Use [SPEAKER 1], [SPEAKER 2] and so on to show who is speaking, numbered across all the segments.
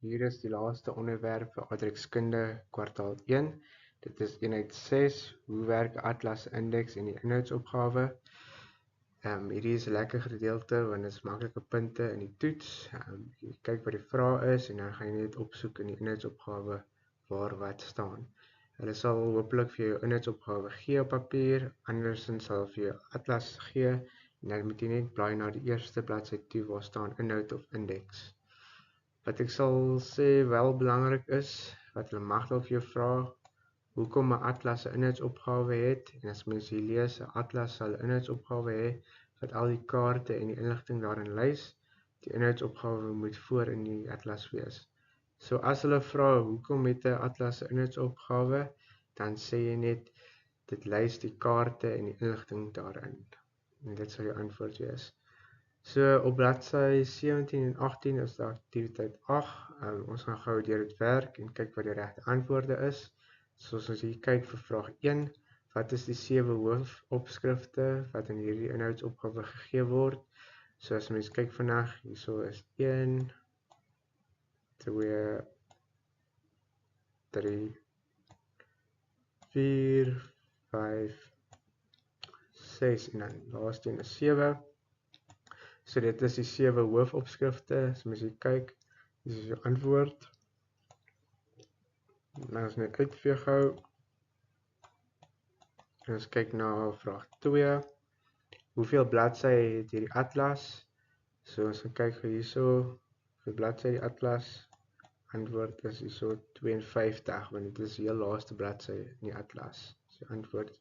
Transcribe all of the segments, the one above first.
[SPEAKER 1] Hier is die laaste onderwerp vir aardrykskunde kwartaal 1. Dit is eenheid 6, hoe werk atlas indeks en die inhoudsopgawe. Hierdie is 'n lekker gedeelte want dit is maklike punte in die toets. Jy kyk wat die vraag is en dan gaan jy net opsoek in die inhoudsopgawe waar wat staan. Hulle sal hopelik vir jou inhoudsopgawe gee op papier, andersins sal vir jou atlas gee en dan moet jy net blaai na die eerste bladsy toe waar staan inhoud of indeks. Wat ek sal sê wel belangrik is, wat hulle mag dalk vir jou vra, hoekom 'n atlas 'n inhoudsopgawe het, en as mens hier lees, 'n atlas sal 'n inhoudsopgawe hê, wat al die kaarte en die inligting daarin lys, die inhoudsopgawe moet voor in die atlas wees. So as hulle vra, hoekom het 'n atlas 'n inhoudsopgawe, dan sê jy net, dit lys die kaarte en die inligting daarin. En dit sal jou antwoord wees. So op bladsy 17 en 18 is daar aktiwiteit 8. Ons gaan gou deur dit werk en kyk wat die regte antwoorde is. Soos ons hier kyk vir vraag 1, wat is die 7 hoofopskrifte wat in hierdie inhoudsopgawe gegee word? So as mens kyk vandag, hierso is 1, 2, 3, 4, 5, 6 en dan laaste een is 7. So dit is die 7 hoofopskrifte. As mens hier kyk, dis is jou antwoord. Nou ons net uitvee gou. En ons kyk na vraag 2. Hoeveel bladsye het hierdie atlas? So ons gaan kyk hierso, hoeveel bladsye die atlas. Antwoord is hierso 52, want dit is die heel laaste bladsy in die atlas. So antwoord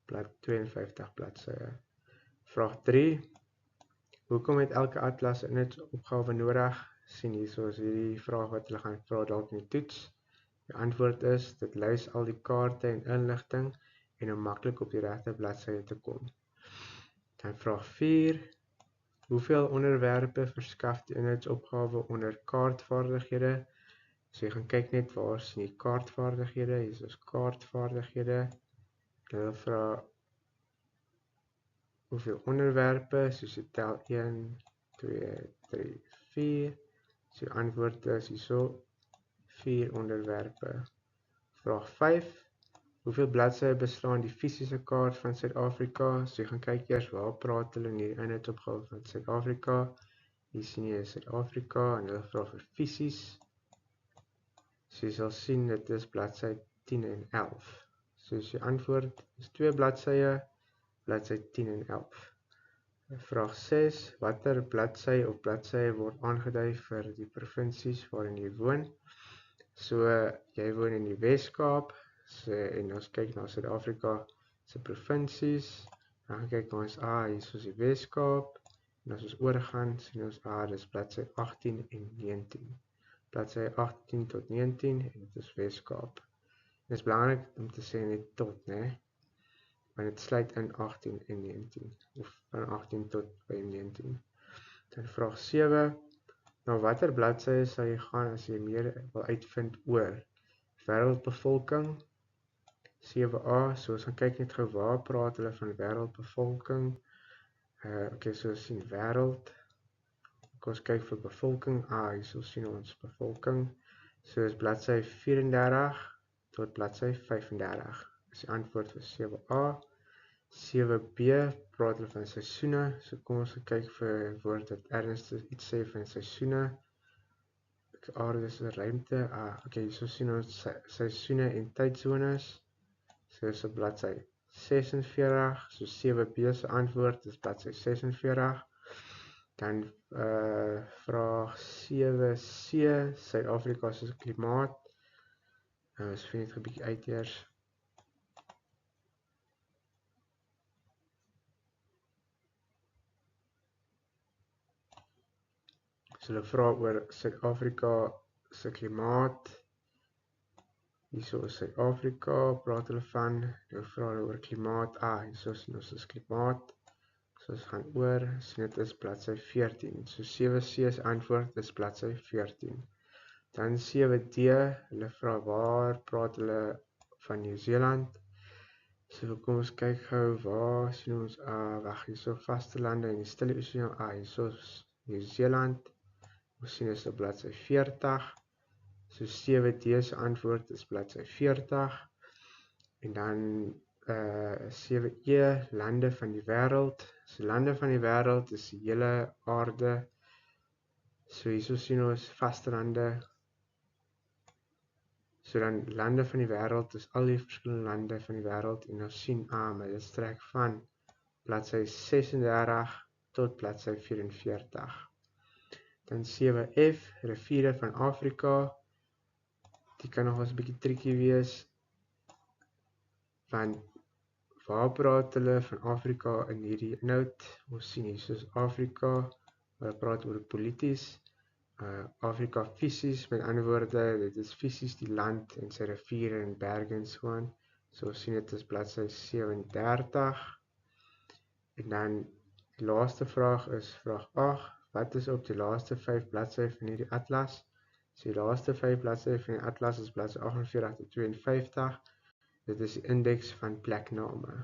[SPEAKER 1] blad 52 bladsye. Vraag 3. Hoekom het elke atlas 'n inhoudsopgawe nodig? Sien hierso is hierdie vraag wat hulle gaan vra dalk in die toets. Die antwoord is, dit lys al die kaarte en inligting en om maklik op die regte bladsye te kom. Dan vraag 4. Hoeveel onderwerpe verskaf die inhoudsopgawe onder kaartvaardighede? So jy gaan kyk net waar sien die kaartvaardighede. Hier is kaartvaardighede. Hulle vra hoeveel onderwerpe, soos jy tel 1, 2, 3, 4. So die antwoord is hierso 4 onderwerpe. Vraag 5. Hoeveel bladsye beslaan die fisiese kaart van Suid-Afrika? So jy gaan kyk eers waar praat hulle in die inhoudsopgawe van Suid-Afrika. Hier sien jy Suid-Afrika en hulle vra vir fisies. So jy sal sien dit is bladsy 10 en 11. So as jy antwoord is 2 bladsye, bladsy 10 en 11. Vraag 6. Watter bladsy of bladsye word aangedui vir die provinsies waarin jy woon? So jy woon in die Wes-Kaap, so, en ons kyk na Suid-Afrika se provinsies. Dan kyk ons hier is die Wes-Kaap en as ons oorgaan sien ons dis bladsy 18 en 19. Bladsy 18 tot 19 en dit is Wes-Kaap. Dit is belangrik om te sê net tot, né? Want dit sluit in 18 en 19 of van 18 tot by 19. Dan vraag 7. Na watter bladsye sal jy gaan as jy meer wil uitvind oor wêreldbevolking? 7a, so ons gaan kyk net gou waar praat hulle van wêreldbevolking. Okay, so ons sien wêreld. Ons kyk vir bevolking. Hierso sien ons bevolking. So is bladsy 34 tot bladsy 35. Is die antwoord vir 7a. 7b praat hulle van seisoene. So kom ons kyk vir 'n woord wat ernstig iets sê van seisoene. Aarde is 'n ruimte. Okay, so sien ons seisoene en tydsones. So is op bladsy 46. So 7b se antwoord is bladsy 46. Dan vraag 7c, Suid-Afrika se klimaat. Ons vind dit 'n bietjie uit eers. So hulle vra oor Suid-Afrika se klimaat. Hierso is Suid-Afrika, praat hulle van. Nou vra hulle oor klimaat. Hierso sien ons is klimaat. So ons gaan oor, sien dit is bladsy 14. So 7c se antwoord is bladsy 14. Dan 7d, hulle vra waar praat hulle van Nieu-Seeland. So kom ons kyk gou waar sien ons wag hierso vaste lande in die Stille Oseaan. Hierso is Nieu-Seeland. Ons sien is op bladsy 40. So 7D se antwoord is bladsy 40. En dan 7E, lande van die wêreld. So lande van die wêreld is die hele aarde. So hierso sien ons vastelande. So dan lande van die wêreld is al die verskillende lande van die wêreld en ons sien maar dit strek van bladsy 36 tot bladsy 44. Dan 7F, riviere van Afrika. Die kan nog eens 'n bietjie tricky wees. Want waar praat hulle van Afrika in hierdie inhoud? Ons sien hier soos Afrika, hulle praat oor polities. Afrika fisies, met ander woorde, dit is fisies die land en sy riviere en berge en so aan. So ons sien dit is bladsy 37. En dan die laaste vraag is vraag 8. Wat is op die laaste 5 bladsye van hierdie atlas? So die laaste 5 bladsye van die atlas is bladsy 48 tot 52. Dit is die indeks van plekname.